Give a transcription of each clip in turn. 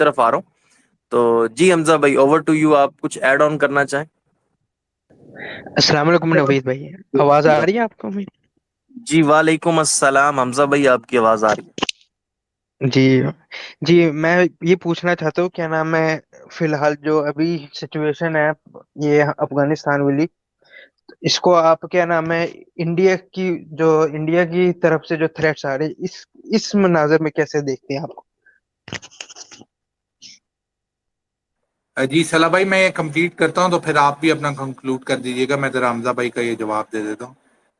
طرف آ رہا ہوں. تو جی حمزہ بھائی، اوور ٹو یو. آپ کچھ ایڈ آن کرنا چاہیں؟ السلام علیکم نوید بھائی، آواز آ رہی ہے آپ کو میری؟ جی وعلیکم السلام حمزہ بھائی، آپ کی آواز آ رہی ہے. جی جی، میں یہ پوچھنا چاہتا ہوں، کیا نام ہے، فی الحال جو ابھی سچویشن ہے یہ افغانستان والی، اس کو آپ کیا نام ہے، انڈیا کی طرف سے جو تھریٹس آ رہے ہیں، اس مناظر میں کیسے دیکھتے ہیں آپ کو؟ جی صلاح بھائی، میں یہ کمپلیٹ کرتا ہوں تو پھر آپ بھی اپنا کنکلوڈ کر دیجیے گا. میں ذرا حمزہ بھائی کا یہ جواب دے دیتا ہوں.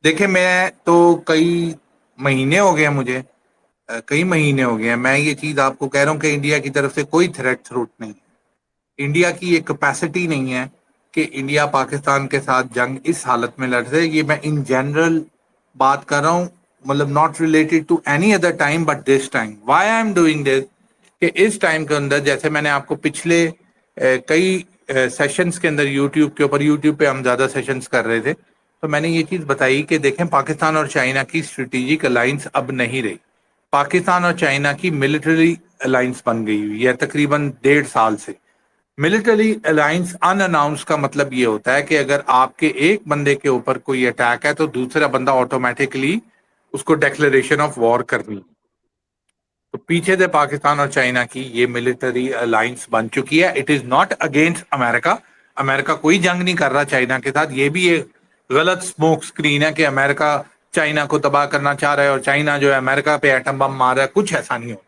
دیکھیں، میں تو کئی مہینے ہو گئے ہیں، مجھے کئی مہینے ہو گئے ہیں میں یہ چیز آپ کو کہہ رہا ہوں کہ انڈیا کی طرف سے کوئی تھریٹ تھروٹ نہیں ہے. انڈیا کی یہ کیپیسٹی نہیں ہے کہ انڈیا پاکستان کے ساتھ جنگ اس حالت میں لڑ رہے. یہ میں ان جنرل بات کر رہا ہوں، مطلب not related to any other time but this time. Why I am doing this, کہ اس ٹائم کے اندر جیسے میں نے آپ کو پچھلے کئی سیشنز کے اندر یوٹیوب پہ ہم زیادہ سیشنز کر رہے تھے، تو میں نے یہ چیز بتائی کہ دیکھیں، پاکستان اور چائنا کی اسٹریٹجک الائنس اب نہیں رہی. پاکستان اور چائنا کی ملٹری الائنس بن گئی ہوئی ہے تقریباً 1.5 سال سے. ملٹری الائنس ان اناؤنس کا مطلب یہ ہوتا ہے کہ اگر آپ کے ایک بندے کے اوپر کوئی اٹیک ہے تو دوسرا بندہ آٹومیٹکلی اس کو ڈیکلریشن آف وار کرنی. تو پیچھے سے پاکستان اور چائنا کی یہ ملٹری الائنس بن چکی ہے. اٹ از ناٹ اگینسٹ امریکہ. امریکہ کوئی جنگ نہیں کر رہا چائنا کے ساتھ. یہ بھی ایک غلط اسموک اسکرین ہے کہ امریکہ چائنا کو تباہ کرنا چاہ رہا ہے اور چائنا جو ہے امریکہ پہ ایٹم بم مار رہا ہے. کچھ ایسا نہیں ہوگا.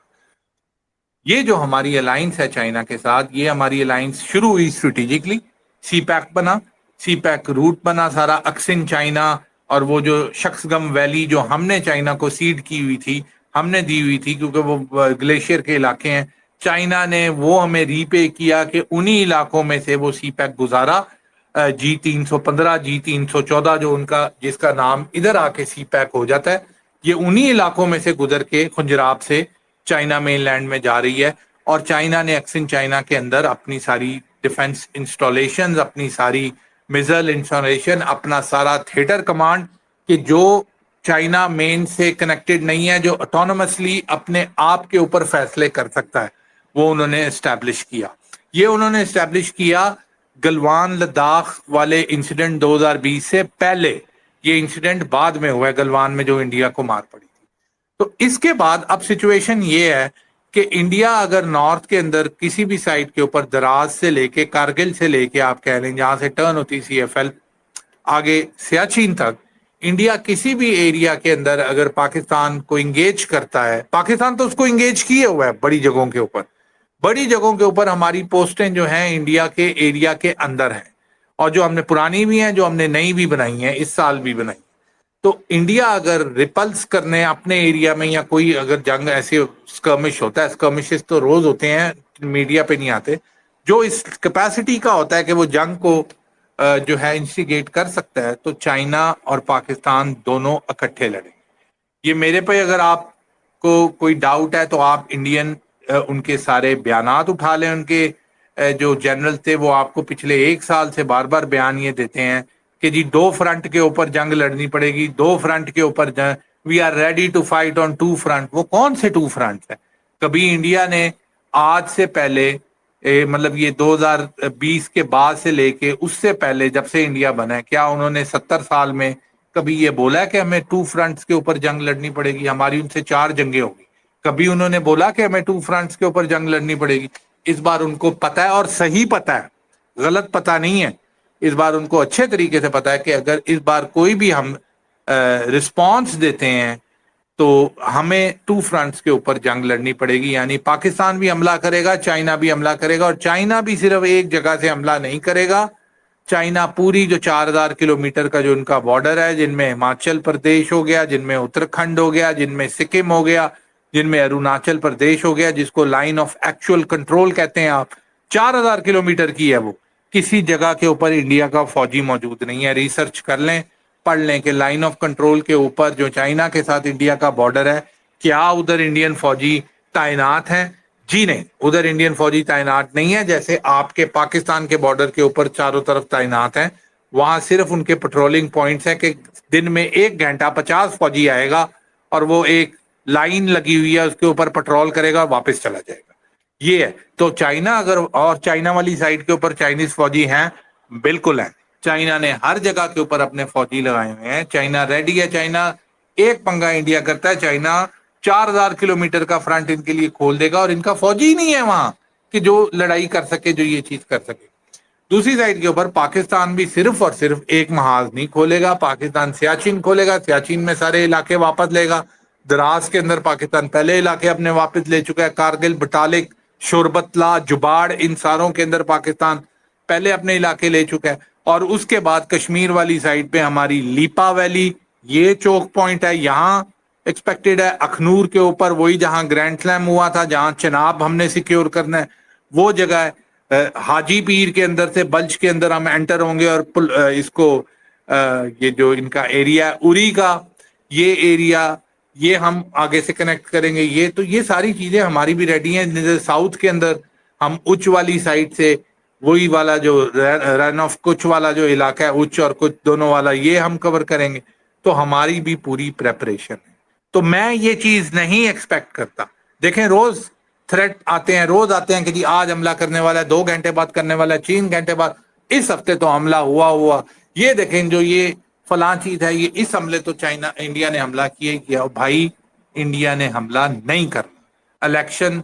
یہ جو ہماری الائنس ہے چائنا کے ساتھ، یہ ہماری الائنس شروع ہوئی اسٹریٹجکلی. سی پیک بنا، سی پیک روٹ بنا سارا اکسن چائنا، اور وہ جو شخص گم ویلی جو ہم نے چائنا کو سیڈ کی ہوئی تھی، ہم نے دی ہوئی تھی کیونکہ وہ گلیشیئر کے علاقے ہیں. چائنا نے وہ ہمیں ری پے کیا کہ انہی علاقوں میں سے وہ سی پیک گزارا. G315 G314 جو ان کا جس کا نام ادھر آ کے سی پیک ہو جاتا ہے، یہ انہی علاقوں میں سے گزر کے خنجراب سے چائنا مین لینڈ میں جا رہی ہے. اور چائنا نے ایکسن چائنا کے اندر اپنی ساری ڈیفنس انسٹالیشنز، اپنی ساری میزائل انسٹالیشن، اپنا سارا تھیٹر کمانڈ، کہ جو چائنا مین سے کنیکٹڈ نہیں ہے، جو آٹونومسلی اپنے آپ کے اوپر فیصلے کر سکتا ہے، وہ انہوں نے اسٹیبلش کیا. یہ انہوں نے اسٹیبلش کیا گلوان لداخ والے انسیڈنٹ 2020 سے پہلے. یہ انسیڈنٹ بعد میں ہوا ہے گلوان میں جو انڈیا کو مار پڑی تھی. تو اس کے بعد اب سچویشن یہ ہے کہ انڈیا اگر نارتھ کے اندر کسی بھی سائٹ کے اوپر دراز سے لے کے کارگل سے لے کے آپ کہہ لیں جہاں سے ٹرن ہوتی CFL آگے سیاچین تک، انڈیا کسی بھی ایریا کے اندر اگر پاکستان کو انگیج کرتا ہے، پاکستان تو اس کو انگیج کیے ہوا ہے بڑی جگہوں کے اوپر. بڑی جگہوں کے اوپر ہماری پوسٹیں جو ہیں انڈیا کے ایریا کے اندر ہیں، اور جو ہم نے پرانی بھی ہیں، جو ہم نے نئی بھی بنائی ہیں، اس سال بھی بنائی. تو انڈیا اگر ریپلس کرنے اپنے ایریا میں، یا کوئی اگر جنگ ایسے اسکرمش ہوتا ہے، اسکرمشز تو روز ہوتے ہیں، میڈیا پہ نہیں آتے، جو اس کیپیسٹی کا ہوتا ہے کہ وہ جنگ کو جو ہے انسٹیگیٹ کر سکتا ہے، تو چائنا اور پاکستان دونوں اکٹھے لڑیں. یہ میرے پہ اگر آپ کو کوئی ڈاؤٹ ہے تو آپ انڈین ان کے سارے بیانات اٹھا لیں. ان کے جو جنرل تھے وہ آپ کو پچھلے 1 سال سے بار بار بیان یہ دیتے ہیں کہ جی 2 فرنٹ کے اوپر جنگ لڑنی پڑے گی، 2 فرنٹ کے اوپر جنگ، we are ready to fight on 2 front. وہ کون سے 2 فرنٹ ہے؟ کبھی انڈیا نے آج سے پہلے مطلب یہ 2020 کے بعد سے لے کے اس سے پہلے جب سے انڈیا بنا ہے، کیا انہوں نے 70 سال میں کبھی یہ بولا ہے کہ ہمیں 2 فرنٹس کے اوپر جنگ لڑنی پڑے گی؟ ہماری ان سے 4 جنگیں ہوگی. کبھی انہوں نے بولا کہ ہمیں 2 فرنٹس کے اوپر جنگ لڑنی پڑے گی؟ اس بار ان کو پتا ہے، اور صحیح پتا ہے، غلط پتا نہیں ہے. اس بار ان کو اچھے طریقے سے پتا ہے کہ اگر اس بار کوئی بھی ہم رسپانس دیتے ہیں تو ہمیں 2 فرنٹس کے اوپر جنگ لڑنی پڑے گی. یعنی پاکستان بھی حملہ کرے گا، چائنا بھی حملہ کرے گا، اور چائنا بھی صرف ایک جگہ سے حملہ نہیں کرے گا. چائنا پوری جو 4000 کلومیٹر کا جو ان کا بارڈر ہے، جن میں ہماچل پردیش ہو گیا، جن میں اتراکھنڈ ہو گیا، جن میں سکم ہو گیا، جن میں اروناچل پردیش ہو گیا، جس کو لائن آف ایکچوئل کنٹرول کہتے ہیں آپ، 4000 کلومیٹر کی ہے وہ. کسی جگہ کے اوپر انڈیا کا فوجی موجود نہیں ہے. ریسرچ کر لیں، پڑھ لیں کہ لائن آف کنٹرول کے اوپر جو چائنا کے ساتھ انڈیا کا بارڈر ہے، کیا ادھر انڈین فوجی تعینات ہیں؟ جی نہیں، ادھر انڈین فوجی تعینات نہیں ہے. جیسے آپ کے پاکستان کے بارڈر کے اوپر چاروں طرف تعینات ہیں، وہاں صرف ان کے پٹرولنگ پوائنٹس ہیں کہ دن میں 1 گھنٹہ 50 فوجی آئے گا اور وہ ایک لائن لگی ہوئی ہے اس کے اوپر پٹرول کرے گا اور واپس چلا جائے گا. یہ ہے. تو چائنا اگر اور چائنا والی سائڈ کے اوپر چائنیز فوجی ہیں, بالکل ہیں. چائنا نے ہر جگہ کے اوپر اپنے فوجی لگائے ہوئے ہیں. چائنا ریڈی ہے. چائنا ایک پنگا انڈیا کرتا ہے, چائنا 4000 کلومیٹر کا فرنٹ ان کے لیے کھول دے گا, اور ان کا فوجی ہی نہیں ہے وہاں کہ جو لڑائی کر سکے, جو یہ چیز کر سکے. دوسری سائڈ کے اوپر پاکستان بھی صرف اور صرف ایک محاذ نہیں کھولے گا. پاکستان سیاچن کھولے گا, سیاچن میں سارے علاقے واپس لے گا. دراز کے اندر پاکستان پہلے علاقے اپنے واپس لے چکا ہے. کارگل, بٹالک, شوربتلا, جباڑ, ان ساروں کے اندر پاکستان پہلے اپنے علاقے لے چکا ہے. اور اس کے بعد کشمیر والی سائڈ پہ ہماری لیپا ویلی, یہ چوک پوائنٹ ہے, یہاں ایکسپیکٹڈ ہے. اخنور کے اوپر وہی جہاں گرینڈ سلیم ہوا تھا, جہاں چناب ہم نے سیکیور کرنا ہے, وہ جگہ ہے. حاجی پیر کے اندر سے بلچ کے اندر ہم انٹر ہوں گے, اور اس کو یہ جو ان کا ایریا اری کا یہ ایریا, یہ ہم آگے سے کنیکٹ کریں گے. یہ ساری چیزیں ہماری بھی ریڈی ہیں. ساؤتھ کے اندر ہم اچ والی سائڈ سے وہی والا جو رن آف کچھ والا جو علاقہ ہے, اچ اور کچھ دونوں والا, یہ ہم کور کریں گے. تو ہماری بھی پوری پریپریشن ہے. تو میں یہ چیز نہیں ایکسپیکٹ کرتا. دیکھیں روز تھریٹ آتے ہیں, روز آتے ہیں کہ جی آج حملہ کرنے والا ہے, 2 گھنٹے بعد کرنے والا ہے, 3 گھنٹے بعد, اس ہفتے تو حملہ ہوا. یہ دیکھیں جو یہ فلاں چیز ہے, یہ اس حملے تو چائنا انڈیا نے حملہ کیا ہی کیا. بھائی انڈیا نے حملہ نہیں کرنا. الیکشن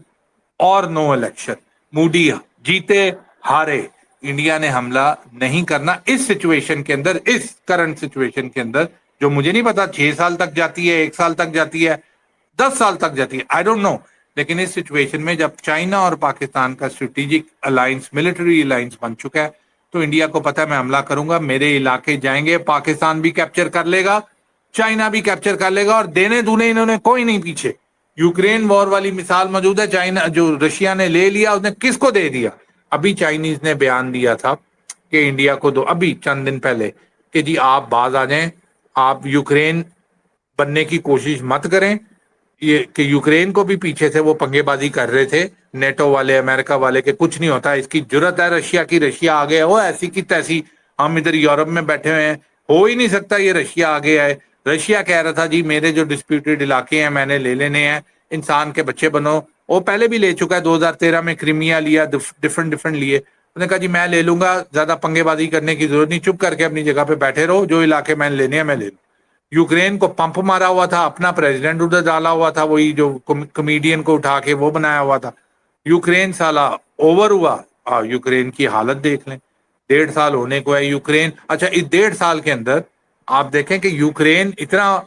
اور نو الیکشن, مودی جیتے ہارے, انڈیا نے حملہ نہیں کرنا اس سچویشن کے اندر, اس کرنٹ سچویشن کے اندر, جو مجھے نہیں پتا 6 سال تک جاتی ہے, 1 سال تک جاتی ہے, 10 سال تک جاتی ہے, آئی ڈونٹ نو. لیکن اس سچویشن میں جب چائنا اور پاکستان کا اسٹریٹجک الائنس, ملٹری الائنس بن چکا ہے, تو انڈیا کو پتا ہے میں حملہ کروں گا, میرے علاقے جائیں گے, پاکستان بھی کیپچر کر لے گا, چائنا بھی کیپچر کر لے گا, اور دینے دونے انہوں نے کوئی نہیں پیچھے. یوکرین وار والی مثال موجود ہے. چائنا جو رشیا نے لے لیا, اس نے کس کو دے دیا؟ ابھی چائنیز نے بیان دیا تھا کہ انڈیا کو دو, ابھی چند دن پہلے, کہ جی آپ باز آ جائیں, آپ یوکرین بننے کی کوشش مت کریں. یہ کہ یوکرین کو بھی پیچھے سے وہ پنگے بازی کر رہے تھے نیٹو والے, امریکہ والے, کہ کچھ نہیں ہوتا, اس کی جرت ہے رشیا کی, رشیا آگے ہو, ایسی کی تیسی, ہم ادھر یورپ میں بیٹھے ہوئے ہیں, ہو ہی نہیں سکتا یہ رشیا آگے آئے. رشیا کہہ رہا تھا جی میرے جو ڈسپیوٹیڈ علاقے ہیں میں نے لے لینے ہیں, انسان کے بچے بنو. وہ پہلے بھی لے چکا ہے, 2013 میں کرمیا لیا, ڈفرنٹ لیے. انہوں نے کہا جی میں لے لوں گا, زیادہ پنگے بازی کرنے کی ضرورت نہیں, چپ کر کے اپنی جگہ پہ بیٹھے رہو, جو علاقے میں لینے ہیں میں لے لوں. یوکرین کو پمپ مارا ہوا تھا, اپنا پریزیڈنٹ ادھر ڈالا ہوا تھا, وہی جو کمیڈین کو اٹھا کے وہ بنایا ہوا تھا. یوکرین سالہ اوور ہوا, یوکرین کی حالت دیکھ لیں, 1.5 سال ہونے کو ہے یوکرین. اچھا اس 1.5 سال کے اندر آپ دیکھیں کہ یوکرین اتنا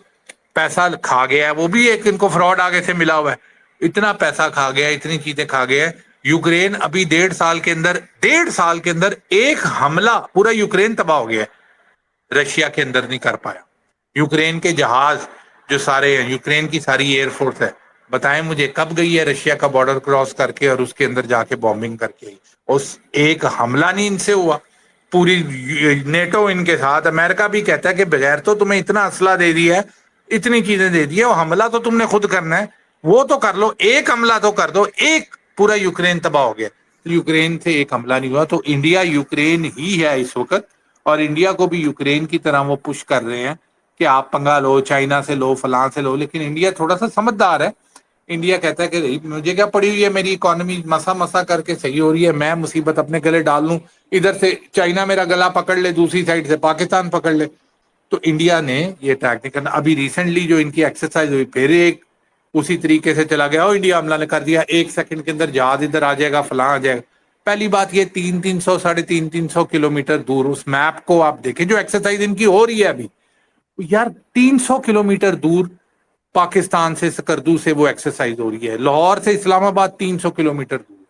پیسہ کھا گیا ہے, وہ بھی ایک ان کو فراڈ آگے سے ملا ہوا ہے, اتنا پیسہ کھا گیا, اتنی چیزیں کھا گیا ہے یوکرین. ابھی 1.5 سال کے اندر, 1.5 سال کے اندر ایک حملہ پورا یوکرین تباہ ہو گیا ہے, رشیا کے اندر نہیں کر پایا. یوکرین کے جہاز جو سارے ہیں, یوکرین کی ساری ایئر فورس ہے, بتائیں مجھے کب گئی ہے رشیا کا بارڈر کراس کر کے اور اس کے اندر جا کے بامبنگ کر کے؟ اس ایک حملہ نہیں ان سے ہوا. پوری نیٹو ان کے ساتھ, امریکہ بھی کہتا ہے کہ بغیر تو تمہیں اتنا اسلحہ دے دیا ہے, اتنی چیزیں دے دی ہے, وہ حملہ تو تم نے خود کرنا ہے, وہ تو کر لو, ایک حملہ تو کر دو. ایک پورا یوکرین تباہ ہو گیا, یوکرین سے ایک حملہ نہیں ہوا. تو انڈیا یوکرین ہی ہے اس وقت, اور انڈیا کو بھی یوکرین کی طرح وہ پش کر رہے ہیں کہ آپ پنگا لو, چائنا سے لو, فلاں سے لو. لیکن انڈیا تھوڑا سا سمجھدار ہے. انڈیا کہتا ہے کہ مجھے کیا پڑی ہوئی ہے, میری اکانومی مسا کر کے صحیح ہو رہی ہے, میں مصیبت اپنے گلے ڈال لوں, ادھر سے چائنا میرا گلا پکڑ لے, دوسری سائڈ سے پاکستان پکڑ لے. تو انڈیا نے یہ ٹریک نہیں کرنا. ابھی ریسنٹلی جو ان کی ایکسرسائز ہوئی, پھر ایک اسی طریقے سے چلا گیا, انڈیا حملہ نے کر دیا, 1 سیکنڈ کے اندر جہاز ادھر آ جائے گا, فلاں آ جائے گا. پہلی بات یہ 300 350 کلومیٹر دور, اس میپ کو آپ دیکھیں جو ایکسرسائز ان کی ہو رہی ہے ابھی, یار 300 کلومیٹر دور پاکستان سے, سکردو سے وہ ایکسرسائز ہو رہی ہے. لاہور سے اسلام آباد 300 کلومیٹر دور,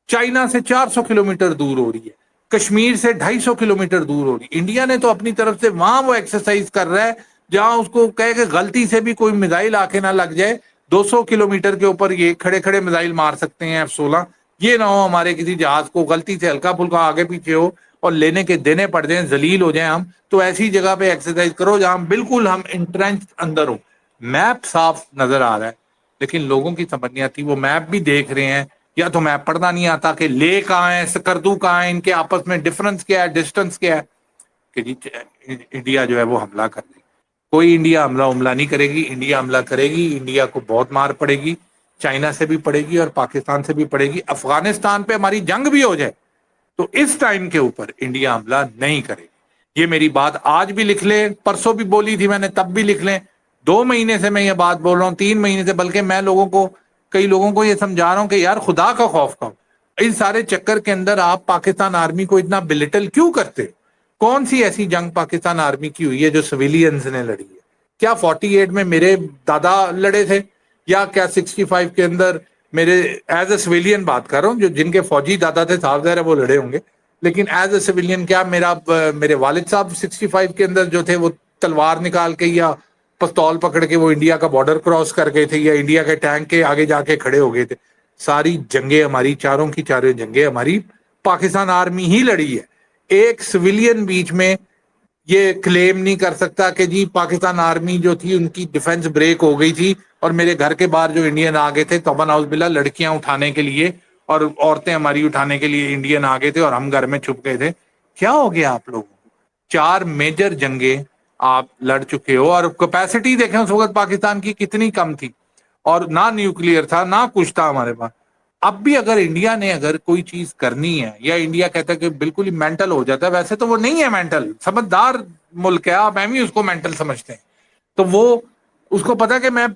چائنا سے 400 کلومیٹر دور ہو رہی ہے, کشمیر سے 250 کلومیٹر دور ہو رہی ہے. انڈیا نے تو اپنی طرف سے وہاں وہ ایکسرسائز کر رہا ہے جہاں اس کو کہے کہ غلطی سے بھی کوئی میزائل آ کے نہ لگ جائے. 200 کلومیٹر کے اوپر یہ کھڑے کھڑے میزائل مار سکتے ہیں F-16, یہ نہ ہو ہمارے کسی جہاز کو غلطی سے ہلکا پھلکا آگے پیچھے ہو اور لینے کے دینے پڑ جائیں, ذلیل ہو جائیں ہم. تو ایسی جگہ پہ ایکسرسائز کرو جہاں بالکل ہم انٹرنچ اندر ہوں. میپ صاف نظر آ رہا ہے, لیکن لوگوں کی سمجھ نہیں آتی. وہ میپ بھی دیکھ رہے ہیں, یا تو میپ پڑھنا نہیں آتا کہ لے کہاں ہے, سکردو کہاں ہے, ان کے آپس میں ڈفرنس کیا ہے, ڈسٹنس کیا ہے, کہ جی انڈیا جو ہے وہ حملہ کر دے. کوئی انڈیا حملہ نہیں کرے گی. انڈیا حملہ کرے گی, انڈیا کو بہت مار پڑے گی. چائنا سے بھی پڑے گی اور پاکستان سے بھی پڑے گی. افغانستان پہ ہماری جنگ بھی ہو جائے تو اس ٹائم کے اوپر انڈیا حملہ نہیں کرے گی. یہ میری بات آج بھی لکھ لیں, پرسوں بھی بولی تھی میں نے, تب بھی لکھ لیں. 2 مہینے سے میں یہ بات بول رہا ہوں, 3 مہینے سے, بلکہ میں کئی لوگوں کو یہ سمجھا رہا ہوں کہ یار خدا کا خوف کرو. ان سارے چکر کے اندر آپ پاکستان آرمی کو اتنا بلٹل کیوں کرتے؟ کون سی ایسی جنگ پاکستان آرمی کی ہوئی ہے جو سویلینز نے لڑی ہے؟ کیا 48 میں میرے دادا لڑے تھے, یا کیا 65 کے اندر میرے, ایز اے سویلین بات کر رہا ہوں, جو جن کے فوجی دادا تھے صاحب ظاہر ہے وہ لڑے ہوں گے, لیکن ایز اے سویلین کیا میرے والد صاحب 65 کے اندر جو تھے وہ تلوار نکال کے یا پستول پکڑ کے وہ انڈیا کا بارڈر کراس کر گئے تھے, یا انڈیا کے ٹینک کے آگے جا کے کھڑے ہو گئے تھے؟ ساری جنگیں ہماری, چاروں کی چاروں جنگیں ہماری پاکستان آرمی ہی لڑی ہے. ایک سویلین بیچ میں یہ کلیم نہیں کر سکتا کہ جی پاکستان آرمی جو تھی ان کی ڈیفنس بریک ہو گئی تھی اور میرے گھر کے باہر جو انڈین آ گئے تھے توبہ نعوذ باللہ لڑکیاں اٹھانے کے لیے اور عورتیں ہماری اٹھانے کے لیے انڈین آ گئے تھے اور ہم گھر میں چھپ گئے تھے. کیا ہو گیا آپ لوگوں کو؟ 4 میجر جنگیں آپ لڑ چکے ہو, اور کیپیسٹی دیکھیں اس وقت پاکستان کی کتنی کم تھی, اور نہ نیوکلیئر تھا نہ کچھ تھا ہمارے پاس. اب بھی اگر انڈیا نے اگر کوئی چیز کرنی ہے, یا انڈیا کہتا ہے کہ بالکل ہی مینٹل ہو جاتا ہے, ویسے تو وہ نہیں ہے مینٹل, سمجھدار ملک ہے, آپ ایم ہی اس کو مینٹل سمجھتے ہیں, تو وہ اس کو پتا کہ میں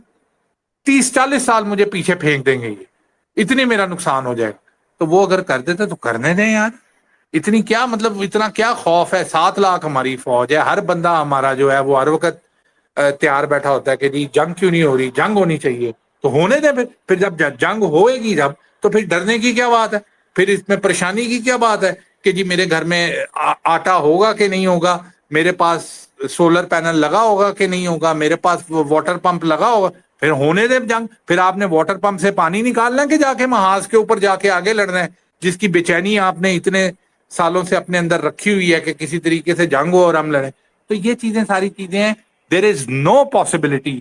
30-40 سال مجھے پیچھے پھینک دیں گے, یہ اتنی میرا نقصان ہو جائے گا. تو وہ اگر کر دیتے تو کرنے دیں یار, اتنی کیا مطلب, اتنا کیا خوف ہے؟ 7 لاکھ ہماری فوج ہے, ہر بندہ ہمارا جو ہے وہ ہر وقت تیار بیٹھا ہوتا ہے کہ جی جنگ کیوں نہیں ہو رہی, جنگ ہونی چاہیے. تو ہونے دیں پھر جب جنگ ہوئے گی جب, تو پھر ڈرنے کی کیا بات ہے؟ پھر اس میں پریشانی کی کیا بات ہے کہ جی میرے گھر میں آٹا ہوگا کہ نہیں ہوگا, میرے پاس سولر پینل لگا ہوگا کہ نہیں ہوگا, میرے پاس واٹر پمپ لگا ہوگا. پھر ہونے دے جنگ. پھر آپ نے واٹر پمپ سے پانی نکالنا ہے کہ جا کے محاذ کے اوپر جا کے آگے لڑنا ہے, جس کی بے چینی آپ نے اتنے سالوں سے اپنے اندر رکھی ہوئی ہے کہ کسی طریقے سے جنگ ہو اور ہم لڑیں. تو یہ چیزیں ساری چیزیں ہیں. There is no possibility,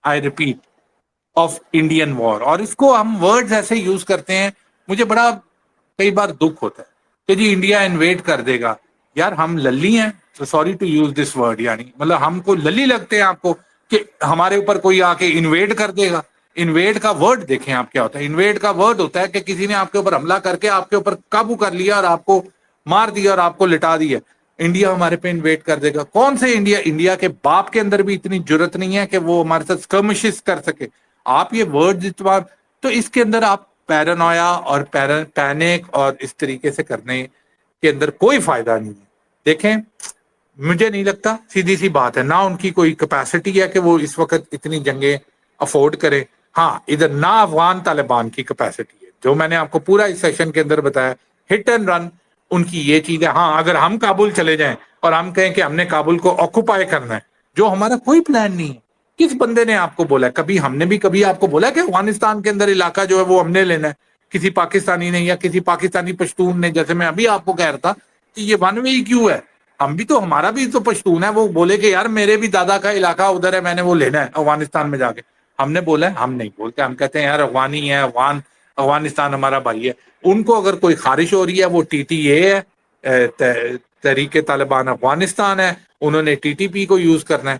I repeat, of Indian war. اور اس کو ہم ورڈز ایسے یوز کرتے ہیں, مجھے بڑا کئی بار دکھ ہوتا ہے کہ جی انڈیا انویٹ کر دے گا. یار ہم للی ہیں, sorry to use this word, یعنی مطلب ہم کو للی لگتے ہیں آپ کو کہ ہمارے اوپر کوئی آ کے انویٹ کر دے گا. انویٹ کا ورڈ دیکھیں آپ کیا ہوتا ہے. انویٹ کا ورڈ ہوتا ہے کہ کسی نے آپ کے اوپر حملہ کر کے آپ کے اوپر قابو کر لیا اور آپ کو مار دیا اور آپ کو لٹا دیا. انڈیا ہمارے پہ انویٹ کر دے گا. کون سے انڈیا؟ انڈیا کے باپ کے اندر بھی اتنی جرت نہیں ہے کہ وہ ہمارے ساتھ skirmishes کر سکے. آپ یہ ورڈ استعمال, تو اس کے اندر آپ پیرانویا اور پینک اور اس طریقے سے کرنے کے اندر کوئی فائدہ نہیں ہے. دیکھیں مجھے نہیں لگتا, سیدھی سی بات ہے, نہ ان کی کوئی کیپیسٹی ہے کہ وہ اس وقت اتنی جنگیں افورڈ کرے. ہاں ادھر نہ افغان طالبان کی کیپیسٹی ہے, جو میں نے آپ کو پورا اس سیشن کے اندر بتایا, ہٹ اینڈ رن ان کی یہ چیز ہے. ہاں اگر ہم کابل چلے جائیں اور ہم کہیں کہ ہم نے کابل کو آکوپائی کرنا ہے, جو ہمارا کوئی پلان نہیں ہے. کس بندے نے آپ کو بولا ہے؟ کبھی ہم نے بھی کبھی آپ کو بولا ہے کہ افغانستان کے اندر علاقہ جو ہے وہ ہم نے لینا ہے؟ کسی پاکستانی نے یا کسی پاکستانی پشتون نے, جیسے میں ابھی آپ کو کہہ رہا تھا کہ یہ ون وے کیوں ہے, ہم بھی تو, ہمارا بھی تو پشتون ہے, وہ بولے کہ یار میرے بھی دادا کا علاقہ ادھر ہے, میں نے وہ لینا ہے افغانستان میں جا کے. ہم نے بولا ہے؟ ہم نہیں بولتے, ہم کہتے ہیں یار افغانی ہے, افغانستان ہمارا بھائی ہے. ان کو اگر کوئی خارش ہو رہی ہے, وہ ٹی ٹی اے ہے, تحریک طالبان افغانستان ہے, انہوں نے ٹی ٹی پی کو یوز کرنا ہے,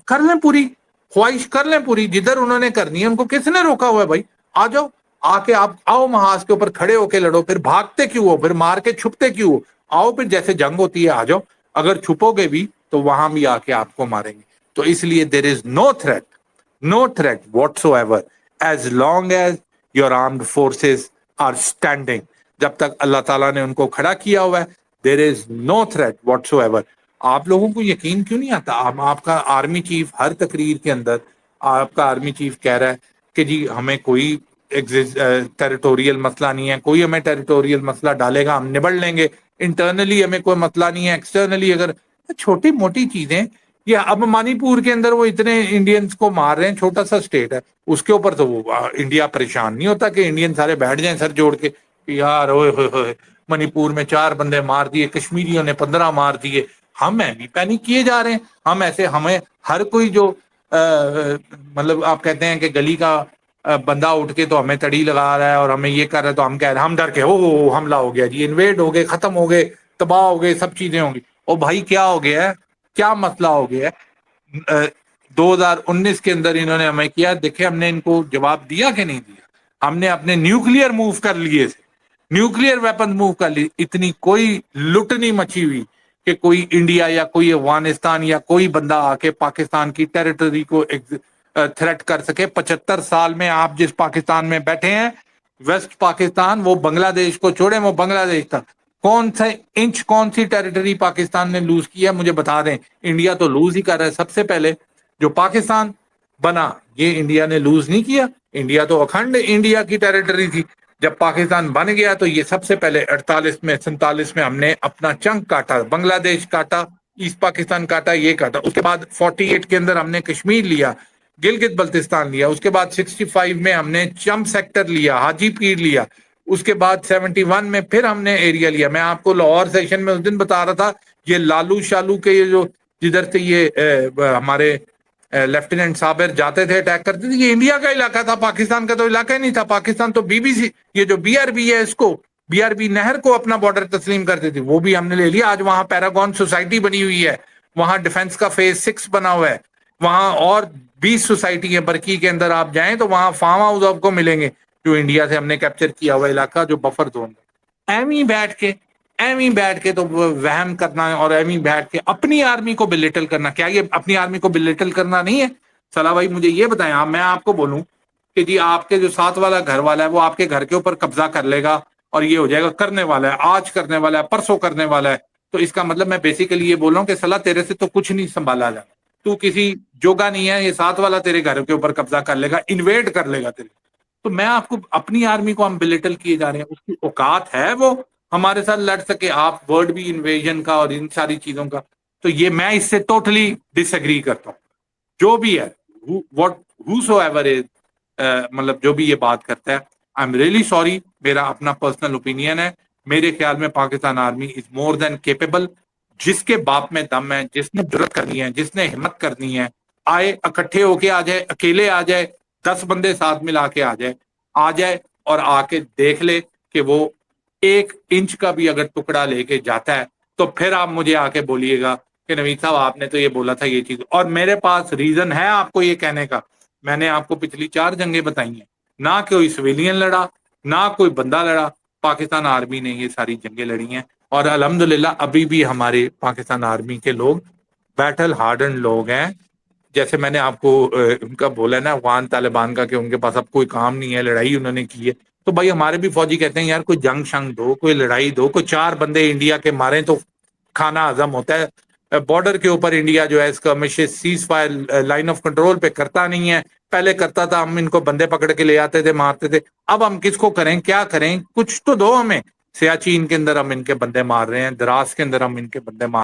کر لیں پوری خواہش, کر لیں پوری, جدھر انہوں نے کرنی ہے. ان کو کس نے روکا ہوا ہے بھائی؟ آ جاؤ, آ کے آپ آؤ محاذ کے اوپر کھڑے ہو کے لڑو. پھر بھاگتے کیوں ہو؟ پھر مار کے چھپتے کیوں ہو؟ آؤ پھر جیسے جنگ ہوتی ہے آ جاؤ. اگر چھپو گے بھی تو وہاں بھی آ کے آپ کو ماریں گے. تو اس لیے there is no threat whatsoever as long as your armed forces are standing. جب تک اللہ تعالیٰ نے ان کو کھڑا کیا ہوا ہے, دیر is no threat what's ever. آپ لوگوں کو یقین کیوں نہیں آتا؟ آپ کا آرمی چیف ہر تقریر کے اندر, آپ کا آرمی چیف کہہ رہا ہے کہ جی ہمیں کوئی ٹیریٹوریل مسئلہ نہیں ہے, کوئی ہمیں ٹیریٹوریل مسئلہ ڈالے گا ہم نبڑ لیں گے, انٹرنلی ہمیں کوئی مسئلہ نہیں ہے, ایکسٹرنلی اگر چھوٹی موٹی چیزیں. یا اب منی پور کے اندر وہ اتنے انڈینز کو مار رہے ہیں, چھوٹا سا اسٹیٹ ہے, اس کے اوپر تو وہ انڈیا پریشان نہیں ہوتا کہ انڈین سارے بیٹھ جائیں سر جوڑ کے یار ہوئے ہوئے ہوئے منی پور میں 4 بندے مار دیے, کشمیریوں نے 15 مار دیے. ہم بھی پینک کیے جا رہے ہیں. ہم ایسے, ہمیں ہر کوئی جو مطلب آپ کہتے ہیں کہ گلی کا بندہ اٹھ کے تو ہمیں تڑی لگا رہا ہے اور ہمیں یہ کر رہا ہے, تو ہم کہہ رہے ہیں, ہم ڈر کے ہو حملہ ہو گیا جی, انویڈ ہو گئے, ختم ہو گئے, تباہ ہو گئے, سب چیزیں ہوں گی. او بھائی کیا ہو گیا ہے, کیا مسئلہ ہو گیا ہے؟ 2019 کے اندر انہوں نے ہمیں کیا, دیکھیں ہم نے ان کو جواب دیا کہ نہیں دیا. ہم نے اپنے نیوکلیئر موو کر لیے تھے, نیوکلیئر ویپن موو کر لی. اتنی کوئی لٹ نہیں مچی ہوئی کہ کوئی انڈیا یا کوئی افغانستان یا کوئی بندہ آ کے پاکستان کی ٹیریٹری کو تھریٹ کر سکے. 75 سال میں آپ جس پاکستان میں بیٹھے ہیں, ویسٹ پاکستان, وہ بنگلہ دیش کو چھوڑیں, وہ بنگلہ دیش تھا, کون سے انچ کون سی ٹیریٹری پاکستان نے لوز کیا مجھے بتا دیں. انڈیا تو لوز ہی کر رہا ہے. سب سے پہلے جو پاکستان بنا یہ انڈیا نے لوز نہیں کیا, انڈیا تو اکھنڈ انڈیا کی ٹیریٹری تھی. جب پاکستان بن گیا تو یہ سب سے پہلے 48 میں 47 میں ہم نے اپنا چنک کاٹا, بنگلہ دیش کاٹا, ایسٹ پاکستان کاٹا, یہ کاٹا. اس کے بعد 48 کے اندر ہم نے کشمیر لیا, گلگت بلتستان لیا. اس کے بعد 65 میں ہم نے چم سیکٹر لیا, حاجی پیر لیا. اس کے بعد 71 میں پھر ہم نے ایریا لیا. میں آپ کو لاہور سیشن میں اس دن بتا رہا تھا, یہ لالو شالو کے یہ جو جدھر سے یہ ہمارے لیفٹیننٹ صابر جاتے تھے اٹیک کرتے تھے, یہ انڈیا کا علاقہ تھا, پاکستان کا تو علاقہ ہی نہیں تھا. پاکستان تو بی بی سی, یہ جو بی آر بی ہے, اس کو بی آر بی نہر کو اپنا بارڈر تسلیم کرتے تھے, وہ بھی ہم نے لے لیا. آج وہاں پیراگون سوسائٹی بنی ہوئی ہے, وہاں ڈیفنس کا فیز 6 بنا ہوا ہے, وہاں اور 20 سوسائٹی ہے. برکی کے اندر آپ جائیں تو وہاں فارم ہاؤس آپ کو ملیں گے, جو انڈیا سے ہم نے کیپچر کیا ہوا علاقہ, جو بفر زون ہے. ایویں بیٹھ کے تو وہم کرنا ہے, اور ایویں بیٹھ کے اپنی آرمی کو بلٹل کرنا. کیا یہ اپنی آرمی کو بلٹل کرنا نہیں ہے؟ صلاح بھائی مجھے یہ بتائیں آپ, میں آپ کو بولوں کہ جی آپ کے جو ساتھ والا گھر والا ہے وہ آپ کے گھر کے اوپر قبضہ کر لے گا اور یہ ہو جائے گا, کرنے والا ہے, آج کرنے والا ہے, پرسوں کرنے والا ہے, تو اس کا مطلب میں بیسیکلی یہ بول رہا ہوں کہ صلاح تیرے سے تو کچھ نہیں سنبھالا جائے, تو کسی جوگا نہیں ہے, یہ ساتھ والا تیرے گھر کے اوپر قبضہ کر لے گا, انویڈ کر لے گا تیرے. تو میں آپ کو اپنی آرمی کو ہم بلٹل کیے جا رہے ہیں, اس کی اوقات ہے وہ ہمارے ساتھ لڑ سکے. آپ ورڈ بھی انویژن کا اور ان ساری چیزوں کا, تو یہ میں اس سے ٹوٹلی ڈس ایگری کرتا ہوں. جو بھی ہے مطلب جو بھی یہ بات کرتا ہے, آئی ایم ریئلی سوری, میرا اپنا پرسنل اوپینین ہے. میرے خیال میں پاکستان آرمی از مور دین کیپیبل. جس کے باپ میں دم ہے, جس نے جرأت کرنی ہے, جس نے ہمت کرنی ہے, آئے اکٹھے ہو کے آ جائے, اکیلے آ جائے, 10 بندے ساتھ ملا کے آ جائے اور آ کے دیکھ لے کہ وہ 1 انچ کا بھی اگر ٹکڑا لے کے جاتا ہے تو پھر آپ مجھے آ کے بولیے گا کہ نوید صاحب آپ نے تو یہ بولا تھا یہ چیز. اور میرے پاس ریزن ہے آپ کو یہ کہنے کا. میں نے آپ کو پچھلی 4 جنگیں بتائی ہیں, نہ کوئی سویلین لڑا, نہ کوئی بندہ لڑا, پاکستان آرمی نے یہ ساری جنگیں لڑی ہیں. اور الحمدللہ ابھی بھی ہمارے پاکستان آرمی کے لوگ بیٹل ہارڈنڈ لوگ ہیں. جیسے میں نے آپ کو ان کا بولا نا افغان طالبان کا, کہ ان کے پاس اب کوئی کام نہیں ہے, لڑائی انہوں نے کی ہے, تو بھائی ہمارے بھی فوجی کہتے ہیں یار کوئی جنگ شنگ دو, کوئی لڑائی دو, کوئی 4 بندے انڈیا کے ماریں تو کھانا ہضم ہوتا ہے. بارڈر کے اوپر انڈیا جو ہے skirmish ceasefire line of control پہ کرتا نہیں ہے. پہلے کرتا تھا, ہم ان کو بندے پکڑ کے لے آتے تھے, مارتے تھے. اب ہم کس کو کریں, کیا کریں, کچھ تو دو ہمیں. سیاچین کے اندر ہم ان کے بندے مار رہے ہیں, دراز کے اندر ہم ان کے بندے مار